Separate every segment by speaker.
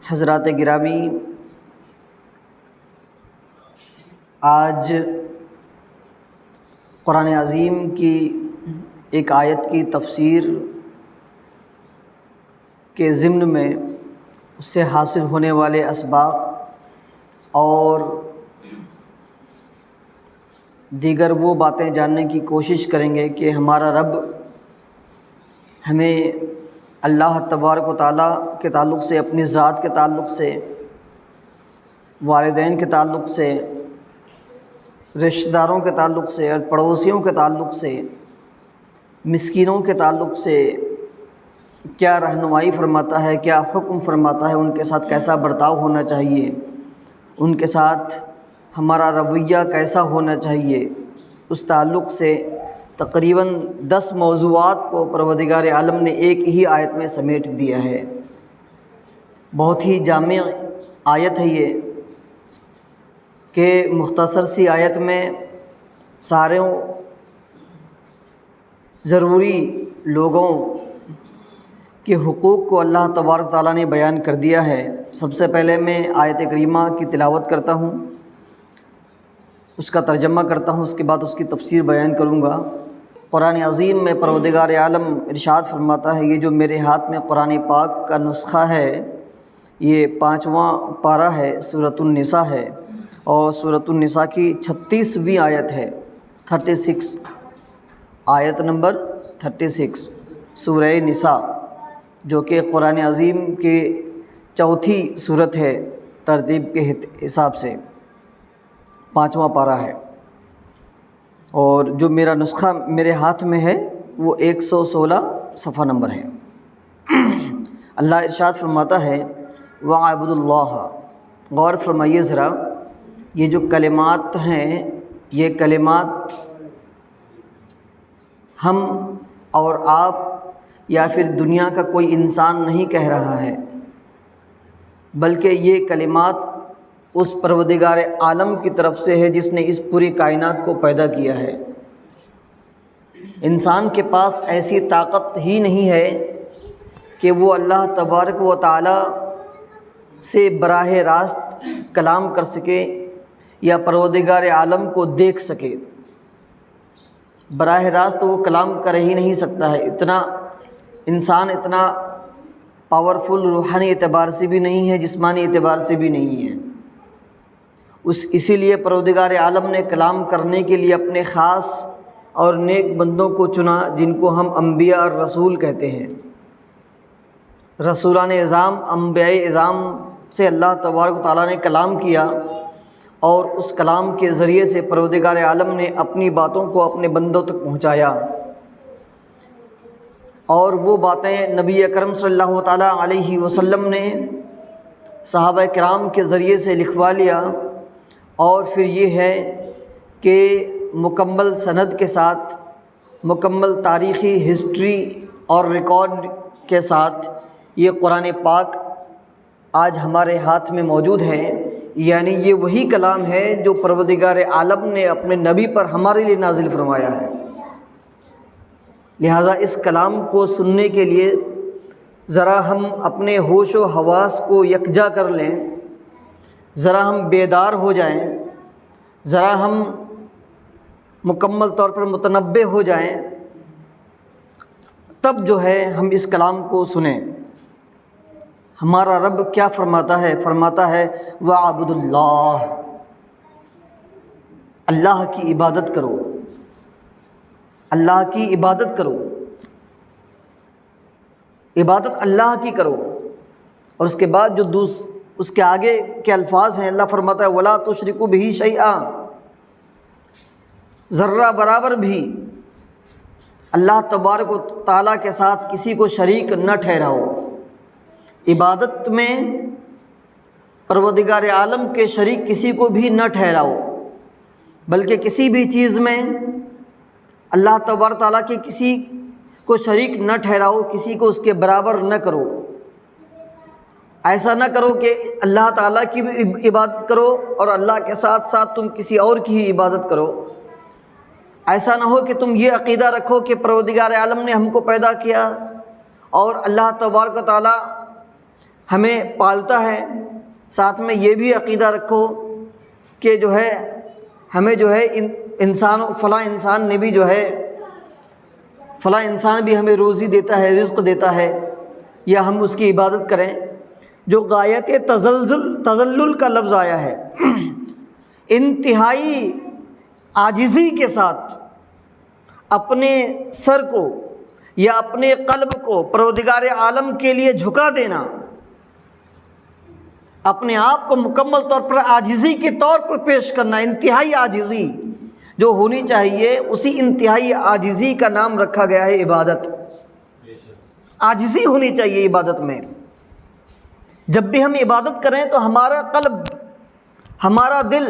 Speaker 1: حضرات گرامی، آج قرآن عظیم کی ایک آیت کی تفسیر کے ضمن میں اس سے حاصل ہونے والے اسباق اور دیگر وہ باتیں جاننے کی کوشش کریں گے کہ ہمارا رب ہمیں اللہ تبارک و تعالیٰ کے تعلق سے، اپنی ذات کے تعلق سے، والدین کے تعلق سے، رشتہ داروں کے تعلق سے اور پڑوسیوں کے تعلق سے، مسکینوں کے تعلق سے کیا رہنمائی فرماتا ہے، کیا حکم فرماتا ہے، ان کے ساتھ کیسا برتاؤ ہونا چاہیے، ان کے ساتھ ہمارا رویہ کیسا ہونا چاہیے، اس تعلق سے تقریباً 10 موضوعات کو پروردگار عالم نے ایک ہی آیت میں سمیٹ دیا ہے۔ بہت ہی جامع آیت ہے یہ کہ مختصر سی آیت میں سارے ضروری لوگوں کے حقوق کو اللہ تبارک تعالیٰ نے بیان کر دیا ہے۔ سب سے پہلے میں آیت کریمہ کی تلاوت کرتا ہوں، اس کا ترجمہ کرتا ہوں، اس کے بعد اس کی تفسیر بیان کروں گا۔ قرآن عظیم میں پروردگار عالم ارشاد فرماتا ہے، یہ جو میرے ہاتھ میں قرآن پاک کا نسخہ ہے، یہ 5واں پارہ ہے، سورۃ النساء ہے، اور سورۃ النساء کی 36ویں آیت ہے، 36، آیت نمبر 36 سورہ نساء، جو کہ قرآن عظیم کی چوتھی سورت ہے ترتیب کے حساب سے، 5واں پارہ ہے، اور جو میرا نسخہ میرے ہاتھ میں ہے وہ 116 صفحہ نمبر ہے۔ اللہ ارشاد فرماتا ہے وَاعْبُدُوا اللَّهَ، غور فرمائیے ذرا، یہ جو کلمات ہیں، یہ کلمات ہم اور آپ یا پھر دنیا کا کوئی انسان نہیں کہہ رہا ہے، بلکہ یہ کلمات اس پروردگار عالم کی طرف سے ہے جس نے اس پوری کائنات کو پیدا کیا ہے۔ انسان کے پاس ایسی طاقت ہی نہیں ہے کہ وہ اللہ تبارک و تعالیٰ سے براہ راست کلام کر سکے یا پروردگار عالم کو دیکھ سکے۔ براہ راست وہ کلام کر ہی نہیں سکتا ہے، اتنا انسان اتنا پاورفل روحانی اعتبار سے بھی نہیں ہے، جسمانی اعتبار سے بھی نہیں ہے۔ اسی لیے پروردگار عالم نے کلام کرنے کے لیے اپنے خاص اور نیک بندوں کو چنا، جن کو ہم انبیاء اور رسول کہتے ہیں۔ رسولان اعظام، انبیاء اعظام سے اللہ تبارک و تعالیٰ نے کلام کیا، اور اس کلام کے ذریعے سے پروردگار عالم نے اپنی باتوں کو اپنے بندوں تک پہنچایا، اور وہ باتیں نبی اکرم صلی اللہ تعالیٰ علیہ وسلم نے صحابہ کرام کے ذریعے سے لکھوا لیا، اور پھر یہ ہے کہ مکمل سند کے ساتھ، مکمل تاریخی ہسٹری اور ریکارڈ کے ساتھ یہ قرآن پاک آج ہمارے ہاتھ میں موجود ہے۔ یعنی یہ وہی کلام ہے جو پروردگار عالم نے اپنے نبی پر ہمارے لیے نازل فرمایا ہے۔ لہٰذا اس کلام کو سننے کے لیے ذرا ہم اپنے ہوش و حواس کو یکجا کر لیں، ذرا ہم بیدار ہو جائیں، ذرا ہم مکمل طور پر متنبہ ہو جائیں، تب جو ہے ہم اس کلام کو سنیں۔ ہمارا رب کیا فرماتا ہے؟ فرماتا ہے وَاعْبُدُوا اللَّهَ، اللہ کی عبادت کرو، اللہ کی عبادت کرو، عبادت اللہ کی کرو۔ اور اس کے بعد جو اس کے آگے کے الفاظ ہیں، اللہ فرماتا ہے وَلَا تُشْرِكُوا بِهِ شَيْئًا، ذرہ برابر بھی اللہ تبارک و تعالیٰ کے ساتھ کسی کو شریک نہ ٹھہراؤ۔ عبادت میں پروردگار عالم کے شریک کسی کو بھی نہ ٹھہراؤ، بلکہ کسی بھی چیز میں اللہ تبارک تعالیٰ کے کسی کو شریک نہ ٹھہراؤ، کسی کو اس کے برابر نہ کرو۔ ایسا نہ کرو کہ اللہ تعالیٰ کی بھی عبادت کرو اور اللہ کے ساتھ ساتھ تم کسی اور کی ہی عبادت کرو۔ ایسا نہ ہو کہ تم یہ عقیدہ رکھو کہ پروردگار عالم نے ہم کو پیدا کیا اور اللہ تبارک و تعالیٰ ہمیں پالتا ہے، ساتھ میں یہ بھی عقیدہ رکھو کہ جو ہے ہمیں جو ہے فلاں انسان نے بھی جو ہے فلاں انسان بھی ہمیں روزی دیتا ہے، رزق دیتا ہے، یا ہم اس کی عبادت کریں۔ جو غایت تذلل کا لفظ آیا ہے، انتہائی عاجزی کے ساتھ اپنے سر کو یا اپنے قلب کو پروردگار عالم کے لیے جھکا دینا، اپنے آپ کو مکمل طور پر عاجزی کے طور پر پیش کرنا، انتہائی عاجزی جو ہونی چاہیے، اسی انتہائی عاجزی کا نام رکھا گیا ہے عبادت۔ عاجزی ہونی چاہیے عبادت میں۔ جب بھی ہم عبادت کریں تو ہمارا قلب، ہمارا دل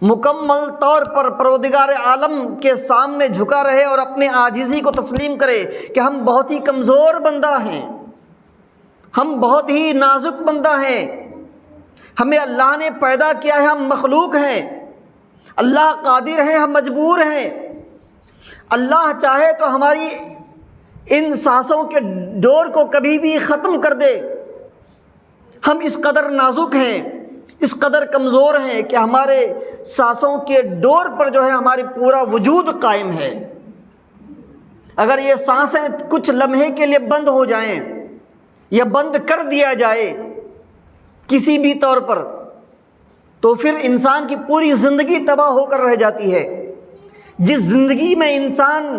Speaker 1: مکمل طور پر پروردگار عالم کے سامنے جھکا رہے اور اپنے عاجزی کو تسلیم کرے کہ ہم بہت ہی کمزور بندہ ہیں، ہم بہت ہی نازک بندہ ہیں، ہمیں اللہ نے پیدا کیا ہے، ہم مخلوق ہیں، اللہ قادر ہے، ہم مجبور ہیں، اللہ چاہے تو ہماری ان سانسوں کے ڈور کو کبھی بھی ختم کر دے۔ ہم اس قدر نازک ہیں، اس قدر کمزور ہیں کہ ہمارے سانسوں کے ڈور پر جو ہے ہماری پورا وجود قائم ہے۔ اگر یہ سانسیں کچھ لمحے کے لیے بند ہو جائیں یا بند کر دیا جائے کسی بھی طور پر، تو پھر انسان کی پوری زندگی تباہ ہو کر رہ جاتی ہے۔ جس زندگی میں انسان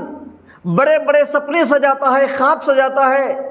Speaker 1: بڑے بڑے سپنے سجاتا ہے، خواب سجاتا ہے،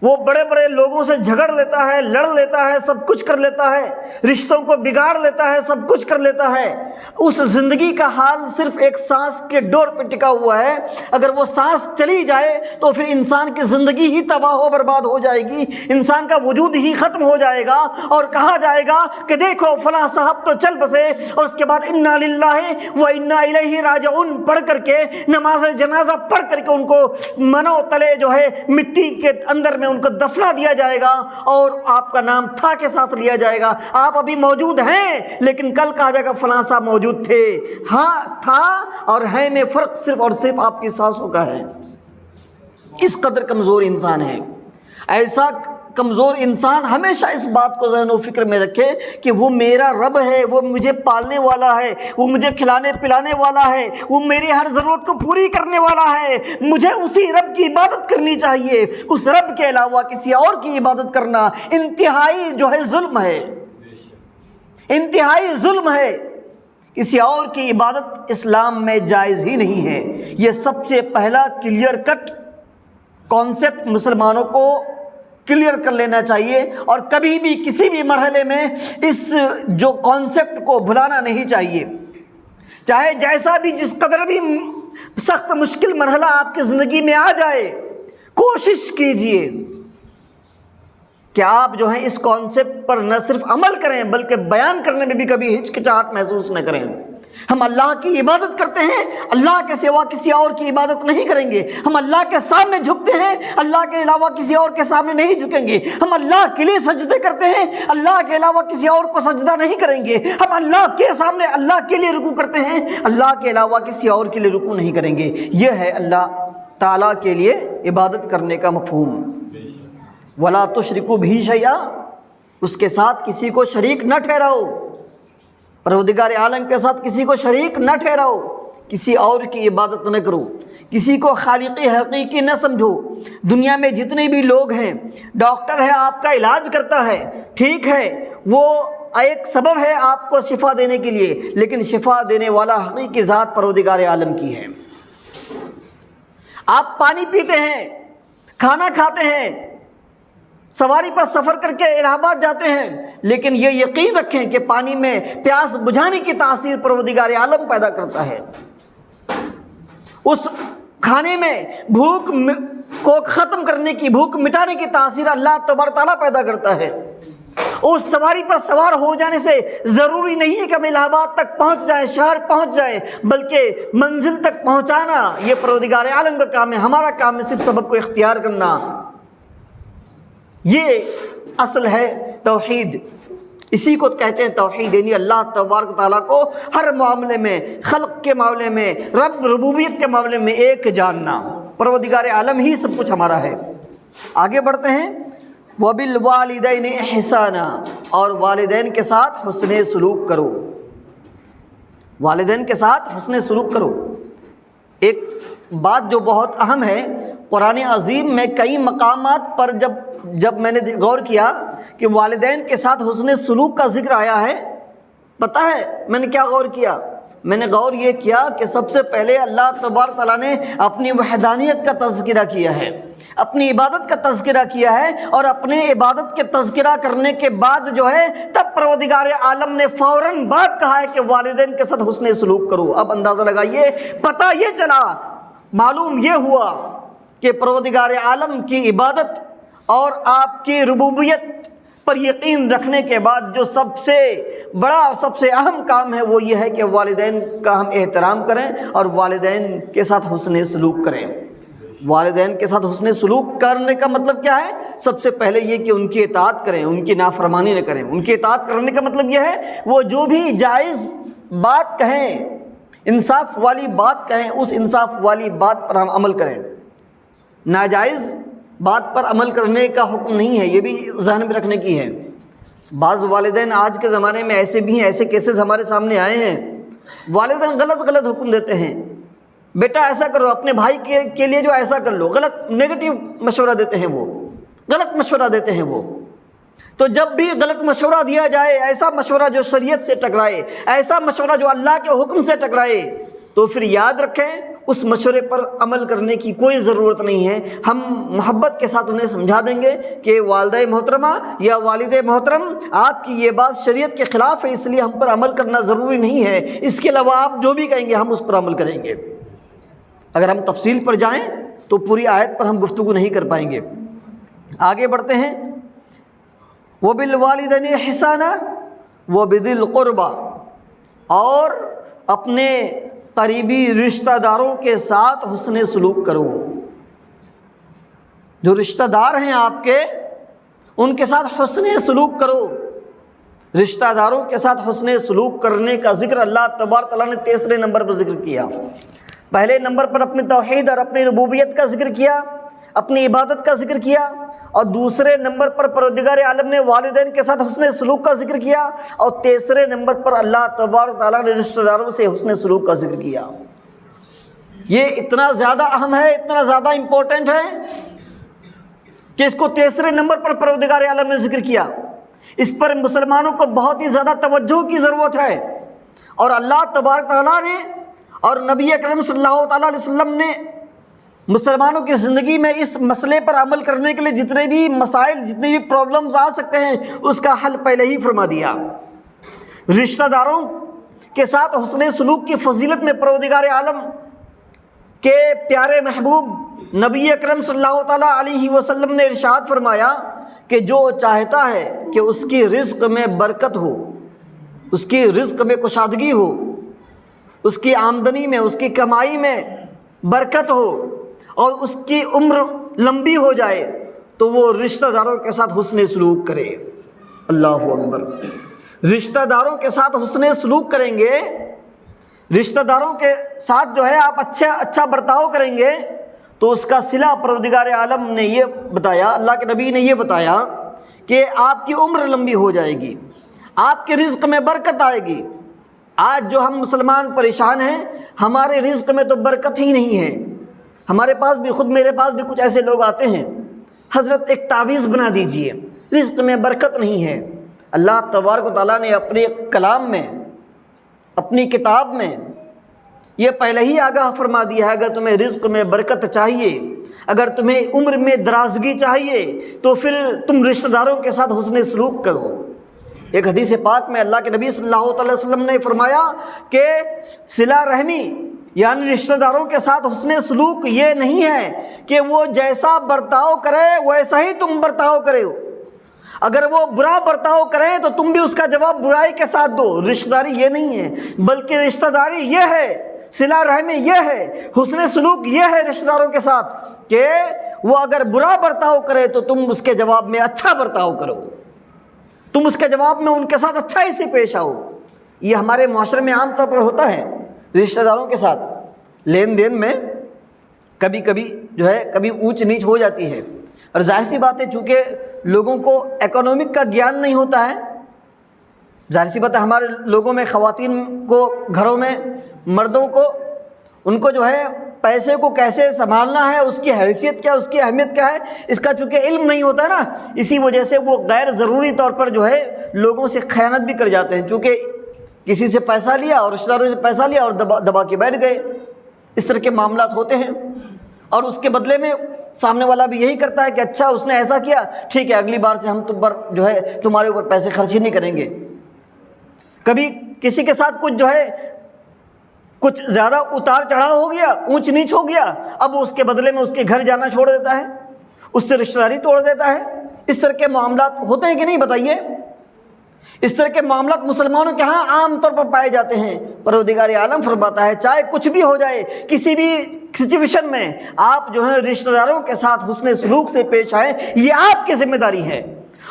Speaker 1: وہ بڑے بڑے لوگوں سے جھگڑ لیتا ہے، لڑ لیتا ہے، سب کچھ کر لیتا ہے، رشتوں کو بگاڑ لیتا ہے، سب کچھ کر لیتا ہے، اس زندگی کا حال صرف ایک سانس کے ڈور پہ ٹکا ہوا ہے۔ اگر وہ سانس چلی جائے تو پھر انسان کی زندگی ہی تباہ و برباد ہو جائے گی، انسان کا وجود ہی ختم ہو جائے گا، اور کہا جائے گا کہ دیکھو فلاں صاحب تو چل بسے، اور اس کے بعد انا للہ و انا الیہ راجعون پڑھ کر کے، نماز جنازہ پڑھ کر کے ان کو منو تلے جو ہے مٹی کے اندر میں ان کو دفنا دیا جائے گا، اور آپ کا نام تھا کے ساتھ لیا جائے گا۔ آپ ابھی موجود ہیں، لیکن کل کہا جائے گا فلاں صاحب موجود تھے۔ ہاں، تھا اور ہے میں فرق صرف اور صرف آپ کی سانسوں کا ہے۔ اس قدر کمزور انسان ہے۔ ایسا کمزور انسان ہمیشہ اس بات کو ذہن و فکر میں رکھے کہ وہ میرا رب ہے، وہ مجھے پالنے والا ہے، وہ مجھے کھلانے پلانے والا ہے، وہ میری ہر ضرورت کو پوری کرنے والا ہے۔ مجھے اسی رب کی عبادت کرنی چاہیے۔ اس رب کے علاوہ کسی اور کی عبادت کرنا انتہائی جو ہے ظلم ہے، انتہائی ظلم ہے۔ کسی اور کی عبادت اسلام میں جائز ہی نہیں ہے۔ یہ سب سے پہلا کلیئر کٹ کانسیپٹ مسلمانوں کو کلیئر کر لینا چاہیے، اور کبھی بھی کسی بھی مرحلے میں اس جو کانسیپٹ کو بھلانا نہیں چاہیے۔ چاہے جیسا بھی، جس قدر بھی سخت مشکل مرحلہ آپ کی زندگی میں آ جائے، کوشش کیجئے کہ آپ جو ہیں اس کانسیپٹ پر نہ صرف عمل کریں بلکہ بیان کرنے میں بھی کبھی ہچکچاہٹ محسوس نہ کریں۔ ہم اللہ کی عبادت کرتے ہیں، اللہ کے سوا کسی اور کی عبادت نہیں کریں گے۔ ہم اللہ کے سامنے جھکتے ہیں، اللہ کے علاوہ کسی اور کے سامنے نہیں جھکیں گے۔ ہم اللہ کے لیے سجدے کرتے ہیں، اللہ کے علاوہ کسی اور کو سجدہ نہیں کریں گے۔ ہم اللہ کے سامنے اللہ کے لیے رکوع کرتے ہیں، اللہ کے علاوہ کسی اور کے لیے رکوع نہیں کریں گے۔ یہ ہے اللہ تعالیٰ کے لیے عبادت کرنے کا مفہوم۔ وَلَا تُشْرِكُوا بِهِ شَيْئًا، اس کے ساتھ کسی کو شریک نہ ٹھہراؤ، پروردگار عالم کے ساتھ کسی کو شریک نہ ٹھہراؤ، کسی اور کی عبادت نہ کرو، کسی کو خالق حقیقی نہ سمجھو۔ دنیا میں جتنے بھی لوگ ہیں، ڈاکٹر ہے آپ کا علاج کرتا ہے، ٹھیک ہے، وہ ایک سبب ہے آپ کو شفا دینے کے لیے، لیکن شفا دینے والا حقیقی ذات پروردگار عالم کی ہے۔ آپ پانی پیتے ہیں، کھانا کھاتے ہیں، سواری پر سفر کر کے الہ آباد جاتے ہیں، لیکن یہ یقین رکھیں کہ پانی میں پیاس بجھانے کی تاثیر پروردگار عالم پیدا کرتا ہے۔ اس کھانے میں بھوک کو ختم کرنے کی، بھوک مٹانے کی تاثیر اللہ تبارک تعالیٰ پیدا کرتا ہے۔ اس سواری پر سوار ہو جانے سے ضروری نہیں ہے کہ ہم الہ آباد تک پہنچ جائیں، شہر پہنچ جائیں، بلکہ منزل تک پہنچانا یہ پروردگار عالم کا کام ہے۔ ہمارا کام ہے صرف سبب کو اختیار کرنا۔ یہ اصل ہے توحید، اسی کو کہتے ہیں توحید، یعنی اللہ تبارک تعالیٰ کو ہر معاملے میں، خلق کے معاملے میں، رب ربوبیت کے معاملے میں ایک جاننا۔ پروردگار عالم ہی سب کچھ ہمارا ہے۔ آگے بڑھتے ہیں۔ وَبِالْوَالِدَيْنِ إِحْسَانًا، اور والدین کے ساتھ حسن سلوک کرو، والدین کے ساتھ حسن سلوک کرو۔ ایک بات جو بہت اہم ہے، قرآن عظیم میں کئی مقامات پر جب میں نے غور کیا کہ والدین کے ساتھ حسن سلوک کا ذکر آیا ہے، پتہ ہے میں نے کیا غور کیا؟ میں نے غور یہ کیا کہ سب سے پہلے اللہ تبارک تعالیٰ نے اپنی وحدانیت کا تذکرہ کیا ہے، اپنی عبادت کا تذکرہ کیا ہے، اور اپنے عبادت کے تذکرہ کرنے کے بعد جو ہے تب پروردگار عالم نے فوراً بات کہا ہے کہ والدین کے ساتھ حسن سلوک کرو۔ اب اندازہ لگائیے، پتہ یہ چلا، معلوم یہ ہوا کہ پروردگار عالم کی عبادت اور آپ کی ربوبیت پر یقین رکھنے کے بعد جو سب سے بڑا اور سب سے اہم کام ہے وہ یہ ہے کہ والدین کا ہم احترام کریں اور والدین کے ساتھ حسن سلوک کریں۔ والدین کے ساتھ حسن سلوک کرنے کا مطلب کیا ہے؟ سب سے پہلے یہ کہ ان کی اطاعت کریں، ان کی نافرمانی نہ کریں۔ ان کی اطاعت کرنے کا مطلب یہ ہے وہ جو بھی جائز بات کہیں، انصاف والی بات کہیں، اس انصاف والی بات پر ہم عمل کریں۔ ناجائز بات پر عمل کرنے کا حکم نہیں ہے، یہ بھی ذہن میں رکھنے کی ہے۔ بعض والدین آج کے زمانے میں ایسے بھی ہیں، ایسے کیسز ہمارے سامنے آئے ہیں، والدین غلط حکم دیتے ہیں، بیٹا ایسا کرو، اپنے بھائی کے لیے جو ایسا کر لو، غلط نیگیٹو مشورہ دیتے ہیں، وہ غلط مشورہ دیتے ہیں وہ۔ تو جب بھی غلط مشورہ دیا جائے، ایسا مشورہ جو شریعت سے ٹکرائے، ایسا مشورہ جو اللہ کے حکم سے ٹکرائے، تو پھر یاد رکھیں اس مشورے پر عمل کرنے کی کوئی ضرورت نہیں ہے۔ ہم محبت کے ساتھ انہیں سمجھا دیں گے کہ والدہ محترمہ یا والد محترم، آپ کی یہ بات شریعت کے خلاف ہے، اس لیے ہم پر عمل کرنا ضروری نہیں ہے، اس کے علاوہ آپ جو بھی کہیں گے ہم اس پر عمل کریں گے۔ اگر ہم تفصیل پر جائیں تو پوری آیت پر ہم گفتگو نہیں کر پائیں گے۔ آگے بڑھتے ہیں، وَبِالْوَالِدَيْنِ إِحْسَانًا وَبِذِي الْقُرْبَى، اور اپنے قریبی رشتہ داروں کے ساتھ حسن سلوک کرو۔ جو رشتہ دار ہیں آپ کے، ان کے ساتھ حسن سلوک کرو۔ رشتہ داروں کے ساتھ حسن سلوک کرنے کا ذکر اللہ تبارک تعالیٰ نے تیسرے نمبر پر ذکر کیا۔ پہلے نمبر پر اپنی توحید اور اپنی ربوبیت کا ذکر کیا، اپنی عبادت کا ذکر کیا، اور دوسرے نمبر پر پروردگار عالم نے والدین کے ساتھ حسن سلوک کا ذکر کیا، اور تیسرے نمبر پر اللہ تبارک تعالیٰ نے رشتہ داروں سے حسن سلوک کا ذکر کیا۔ یہ اتنا زیادہ اہم ہے، اتنا زیادہ امپورٹنٹ ہے کہ اس کو تیسرے نمبر پر پروردگار عالم نے ذکر کیا۔ اس پر مسلمانوں کو بہت ہی زیادہ توجہ کی ضرورت ہے، اور اللہ تبارک تعالیٰ نے اور نبی اکرم صلی اللہ تعالیٰ علیہ وسلم نے مسلمانوں کی زندگی میں اس مسئلے پر عمل کرنے کے لیے جتنے بھی مسائل، جتنے بھی پرابلمز آ سکتے ہیں، اس کا حل پہلے ہی فرما دیا۔ رشتہ داروں کے ساتھ حسن سلوک کی فضیلت میں پروردگار عالم کے پیارے محبوب نبی اکرم صلی اللہ تعالیٰ علیہ وسلم نے ارشاد فرمایا کہ جو چاہتا ہے کہ اس کی رزق میں برکت ہو، اس کی رزق میں کشادگی ہو، اس کی آمدنی میں، اس کی کمائی میں برکت ہو، اور اس کی عمر لمبی ہو جائے، تو وہ رشتہ داروں کے ساتھ حسن سلوک کرے۔ اللہ اکبر! رشتہ داروں کے ساتھ حسن سلوک کریں گے، رشتہ داروں کے ساتھ جو ہے آپ اچھا برتاؤ کریں گے، تو اس کا صلہ پروردگار عالم نے یہ بتایا، اللہ کے نبی نے یہ بتایا کہ آپ کی عمر لمبی ہو جائے گی، آپ کے رزق میں برکت آئے گی۔ آج جو ہم مسلمان پریشان ہیں، ہمارے رزق میں تو برکت ہی نہیں ہے۔ ہمارے پاس بھی، خود میرے پاس بھی کچھ ایسے لوگ آتے ہیں، حضرت ایک تعویذ بنا دیجئے، رزق میں برکت نہیں ہے۔ اللہ تبارک و تعالیٰ نے اپنے کلام میں، اپنی کتاب میں یہ پہلے ہی آگاہ فرما دیا ہے، اگر تمہیں رزق میں برکت چاہیے، اگر تمہیں عمر میں درازگی چاہیے، تو پھر تم رشتہ داروں کے ساتھ حسن سلوک کرو۔ ایک حدیث پاک میں اللہ کے نبی صلی اللہ علیہ وسلم نے فرمایا کہ صلہ رحمی یعنی رشتہ داروں کے ساتھ حسن سلوک یہ نہیں ہے کہ وہ جیسا برتاؤ کرے ویسا ہی تم برتاؤ کرے ہو۔ اگر وہ برا برتاؤ کرے تو تم بھی اس کا جواب برائی کے ساتھ دو۔ رشتہ داری یہ نہیں ہے، بلکہ رشتہ داری یہ ہے، صلہ رحمی یہ ہے، حسن سلوک یہ ہے رشتہ داروں کے ساتھ کہ وہ اگر برا برتاؤ کرے تو تم اس کے جواب میں اچھا برتاؤ کرو، تم اس کے جواب میں ان کے ساتھ اچھائی سے پیش آؤ۔ یہ ہمارے معاشرے میں عام طور پر ہوتا ہے، رشتہ داروں کے ساتھ لین دین میں کبھی کبھی جو ہے کبھی اونچ نیچ ہو جاتی ہے، اور ظاہر سی بات ہے چونکہ لوگوں کو اکنامک کا گیان نہیں ہوتا ہے. ظاہر سی بات ہے ہمارے لوگوں میں خواتین کو گھروں میں مردوں کو ان کو جو ہے پیسے کو کیسے سنبھالنا ہے، اس کی حیثیت کیا، اس کی اہمیت کیا ہے، اس کا چونکہ علم نہیں ہوتا نا، اسی وجہ سے وہ غیر ضروری طور پر جو ہے لوگوں سے خیانت بھی کر جاتے ہیں. چونکہ کسی سے پیسہ لیا اور رشتہ داروں سے پیسہ لیا اور دبا کے بیٹھ گئے، اس طرح کے معاملات ہوتے ہیں. اور اس کے بدلے میں سامنے والا بھی یہی کرتا ہے کہ اچھا اس نے ایسا کیا، ٹھیک ہے اگلی بار سے ہم تم پر جو ہے تمہارے اوپر پیسے خرچ ہی نہیں کریں گے. کبھی کسی کے ساتھ کچھ جو ہے کچھ زیادہ اتار چڑھاؤ ہو گیا، اونچ نیچ ہو گیا، اب اس کے بدلے میں اس کے گھر جانا چھوڑ دیتا ہے، اس سے رشتہ داری توڑ دیتا ہے. اس طرح کے معاملات ہوتے ہیں کہ نہیں بتائیے؟ اس طرح کے معاملات مسلمانوں کے ہاں عام طور پر پائے جاتے ہیں. پروردگار عالم فرماتا ہے چاہے کچھ بھی ہو جائے، کسی بھی سچویشن میں آپ جو ہے رشتہ داروں کے ساتھ حسن سلوک سے پیش آئیں، یہ آپ کی ذمہ داری ہے.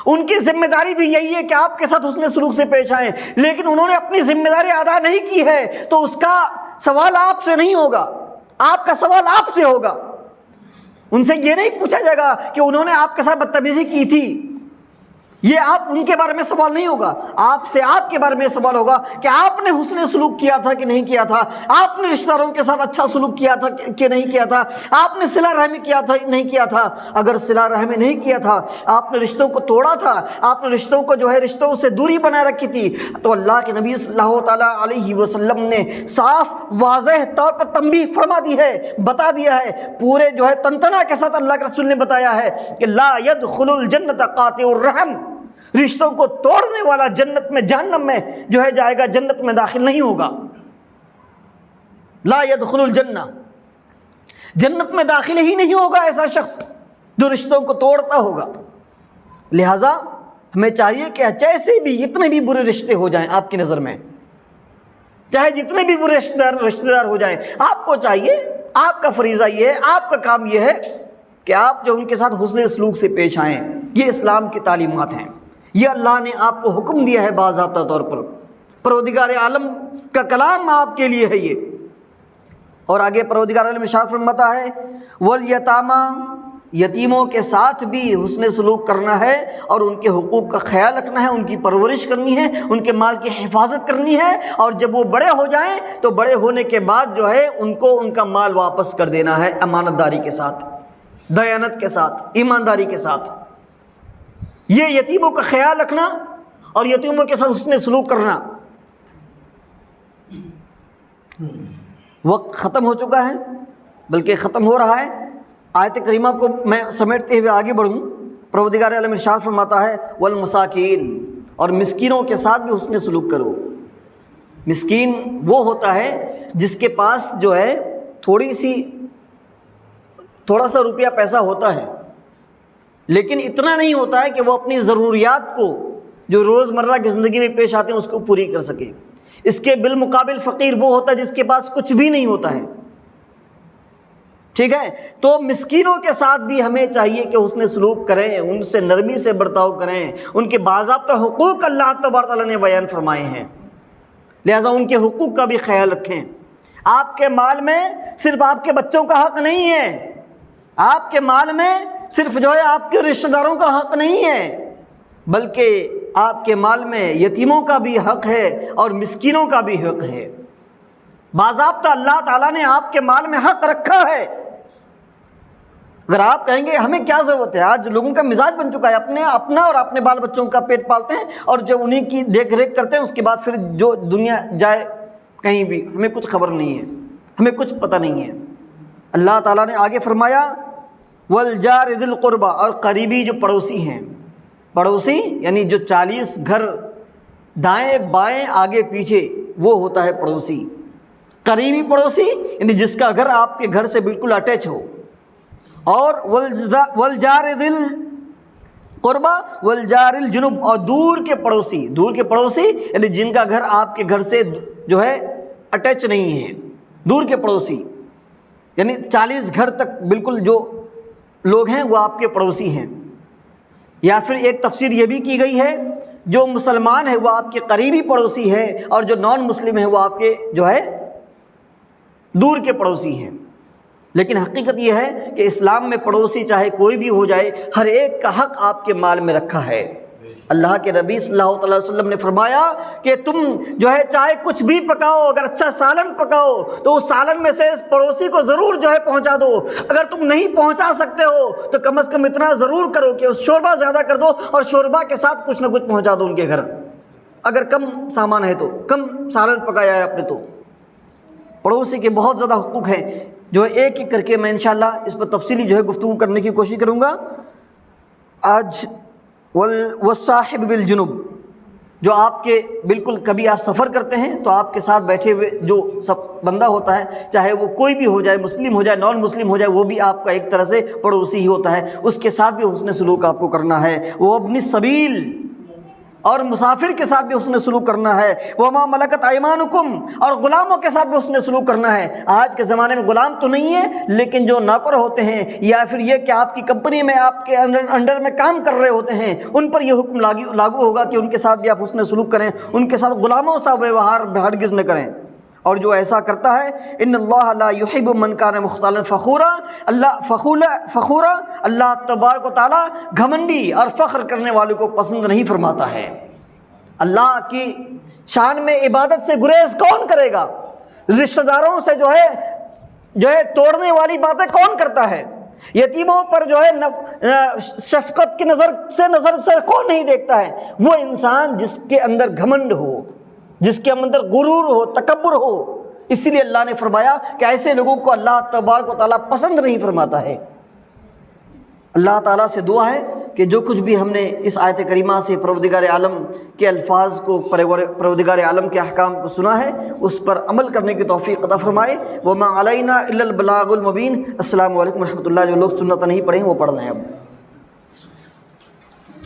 Speaker 1: ان کی ذمہ داری بھی یہی ہے کہ آپ کے ساتھ حسن سلوک سے پیش آئیں، لیکن انہوں نے اپنی ذمہ داری ادا نہیں کی ہے تو اس کا سوال آپ سے نہیں ہوگا، آپ کا سوال آپ سے ہوگا. ان سے یہ نہیں پوچھا جائے گا کہ انہوں نے آپ کے ساتھ بدتمیزی کی تھی، یہ آپ ان کے بارے میں سوال نہیں ہوگا، آپ سے آپ کے بارے میں سوال ہوگا کہ آپ نے حسن سلوک کیا تھا کہ نہیں کیا تھا، آپ نے رشتہ داروں کے ساتھ اچھا سلوک کیا تھا کہ نہیں کیا تھا، آپ نے صلہ رحمی کیا تھا نہیں کیا تھا. اگر صلہ رحمی نہیں کیا تھا، آپ نے رشتوں کو توڑا تھا، آپ نے رشتوں کو جو ہے رشتوں سے دوری بنائے رکھی تھی، تو اللہ کے نبی صلی اللہ تعالیٰ علیہ وسلم نے صاف واضح طور پر تنبیہ فرما دی ہے، بتا دیا ہے، پورے جو ہے تنتنا کے ساتھ اللہ کے رسول نے بتایا ہے کہ لا يدخل الجنت قاطع الرحم، رشتوں کو توڑنے والا جنت میں جہنم میں جو ہے جائے گا، جنت میں داخل نہیں ہوگا. لا يدخل الجنہ، جنت میں داخل ہی نہیں ہوگا ایسا شخص جو رشتوں کو توڑتا ہوگا. لہٰذا ہمیں چاہیے کہ جیسے بھی جتنے بھی برے رشتے ہو جائیں آپ کی نظر میں، چاہے جتنے بھی برے رشتہ دار ہو جائیں، آپ کو چاہیے، آپ کا فریضہ یہ ہے، آپ کا کام یہ ہے کہ آپ جو ان کے ساتھ حسن سلوک سے پیش آئیں. یہ اسلام کی تعلیمات ہیں، یہ اللہ نے آپ کو حکم دیا ہے باضابطہ طور پر، پروردگار عالم کا کلام آپ کے لیے ہے یہ. اور آگے پروردگار عالم ارشاد فرماتا ہے والیتامیٰ، یتیموں کے ساتھ بھی حسن سلوک کرنا ہے اور ان کے حقوق کا خیال رکھنا ہے، ان کی پرورش کرنی ہے، ان کے مال کی حفاظت کرنی ہے، اور جب وہ بڑے ہو جائیں تو بڑے ہونے کے بعد جو ہے ان کو ان کا مال واپس کر دینا ہے، امانت داری کے ساتھ، دیانت کے ساتھ، ایمانداری کے ساتھ. یہ یتیموں کا خیال رکھنا اور یتیموں کے ساتھ حسن سلوک کرنا. وقت ختم ہو چکا ہے، بلکہ ختم ہو رہا ہے. آیت کریمہ کو میں سمیٹتے ہوئے آگے بڑھوں. پروردگار عالم ارشاد فرماتا ہے والمساکین، اور مسکینوں کے ساتھ بھی حسن سلوک کرو. مسکین وہ ہوتا ہے جس کے پاس جو ہے تھوڑا سا روپیہ پیسہ ہوتا ہے، لیکن اتنا نہیں ہوتا ہے کہ وہ اپنی ضروریات کو جو روزمرہ کی زندگی میں پیش آتے ہیں اس کو پوری کر سکے. اس کے بالمقابل فقیر وہ ہوتا ہے جس کے پاس کچھ بھی نہیں ہوتا ہے. ٹھیک ہے، تو مسکینوں کے ساتھ بھی ہمیں چاہیے کہ حسن سلوک کریں، ان سے نرمی سے برتاؤ کریں، ان کے باضابطہ حقوق اللہ تبارک تعالیٰ نے بیان فرمائے ہیں، لہذا ان کے حقوق کا بھی خیال رکھیں. آپ کے مال میں صرف آپ کے بچوں کا حق نہیں ہے، آپ کے مال میں صرف جو ہے آپ کے رشتہ داروں کا حق نہیں ہے، بلکہ آپ کے مال میں یتیموں کا بھی حق ہے اور مسکینوں کا بھی حق ہے. باضابطہ اللہ تعالیٰ نے آپ کے مال میں حق رکھا ہے. اگر آپ کہیں گے ہمیں کیا ضرورت ہے، آج لوگوں کا مزاج بن چکا ہے اپنا اور اپنے بال بچوں کا پیٹ پالتے ہیں اور جب انہیں کی دیکھ ریکھ کرتے ہیں اس کے بعد پھر جو دنیا جائے کہیں بھی ہمیں کچھ خبر نہیں ہے، ہمیں کچھ پتہ نہیں ہے. اللہ تعالیٰ نے آگے فرمایا والجار ذی القربہ، اور قریبی جو پڑوسی ہیں، پڑوسی یعنی جو 40 گھر دائیں بائیں آگے پیچھے وہ ہوتا ہے پڑوسی. قریبی پڑوسی یعنی جس کا گھر آپ کے گھر سے بالکل اٹیچ ہو. اور والجار ذی القربہ والجار الجنب، اور دور کے پڑوسی یعنی جن کا گھر آپ کے گھر سے جو ہے اٹیچ نہیں ہے، دور کے پڑوسی یعنی 40 گھر تک بالکل جو لوگ ہیں وہ آپ کے پڑوسی ہیں. یا پھر ایک تفسیر یہ بھی کی گئی ہے جو مسلمان ہے وہ آپ کے قریبی پڑوسی ہے اور جو نان مسلم ہے وہ آپ کے جو ہے دور کے پڑوسی ہیں. لیکن حقیقت یہ ہے کہ اسلام میں پڑوسی چاہے کوئی بھی ہو جائے، ہر ایک کا حق آپ کے مال میں رکھا ہے۔ اللہ کے نبی صلی اللہ علیہ وسلم نے فرمایا کہ تم جو ہے چاہے کچھ بھی پکاؤ، اگر اچھا سالن پکاؤ تو اس سالن میں سے اس پڑوسی کو ضرور جو ہے پہنچا دو۔ اگر تم نہیں پہنچا سکتے ہو تو کم از کم اتنا ضرور کرو کہ اس شوربہ زیادہ کر دو اور شوربہ کے ساتھ کچھ نہ کچھ پہنچا دو ان کے گھر، اگر کم سامان ہے تو، کم سالن پکایا ہے آپ نے تو۔ پڑوسی کے بہت زیادہ حقوق ہیں جو ایک ایک کر کے میں انشاءاللہ اس پر تفصیلی جو ہے گفتگو کرنے کی کوشش کروں گا۔ آج والصاحب بالجنب، جو آپ کے بالکل کبھی آپ سفر کرتے ہیں تو آپ کے ساتھ بیٹھے ہوئے جو سب بندہ ہوتا ہے، چاہے وہ کوئی بھی ہو جائے، مسلم ہو جائے نان مسلم ہو جائے، وہ بھی آپ کا ایک طرح سے پڑوسی ہی ہوتا ہے، اس کے ساتھ بھی حسن سلوک آپ کو کرنا ہے۔ وہ ابن السبیل، اور مسافر کے ساتھ بھی حسن سلوک کرنا ہے۔ وما ملکت ایمانکم، اور غلاموں کے ساتھ بھی حسن سلوک کرنا ہے۔ آج کے زمانے میں غلام تو نہیں ہے، لیکن جو نوکر ہوتے ہیں یا پھر یہ کہ آپ کی کمپنی میں آپ کے انڈر میں کام کر رہے ہوتے ہیں، ان پر یہ حکم لاگو ہوگا کہ ان کے ساتھ بھی آپ حسن سلوک کریں، ان کے ساتھ غلاموں سا ویوہار ہرگز نہ کریں۔ اور جو ایسا کرتا ہے ان اللہ لا یحب من کان مختالا فخورا، اللہ تبارک و تعالیٰ گھمنڈی اور فخر کرنے والوں کو پسند نہیں فرماتا ہے۔ اللہ کی شان میں عبادت سے گریز کون کرے گا؟ رشتہ داروں سے جو ہے توڑنے والی باتیں کون کرتا ہے؟ یتیموں پر جو ہے شفقت کی نظر سے کون نہیں دیکھتا ہے؟ وہ انسان جس کے اندر گھمنڈ ہو، جس کے اندر غرور ہو، تکبر ہو۔ اسی لیے اللہ نے فرمایا کہ ایسے لوگوں کو اللہ تبارک و تعالیٰ پسند نہیں فرماتا ہے۔ اللہ تعالیٰ سے دعا ہے کہ جو کچھ بھی ہم نے اس آیت کریمہ سے پروردگار عالم کے الفاظ کو، پروردگار عالم کے احکام کو سنا ہے، اس پر عمل کرنے کی توفیق عطا فرمائے۔ وما علینا الا البلاغ المبین۔ السلام علیکم ورحمۃ اللہ۔ جو لوگ سنت نہیں پڑھیں وہ پڑھ لیں اب۔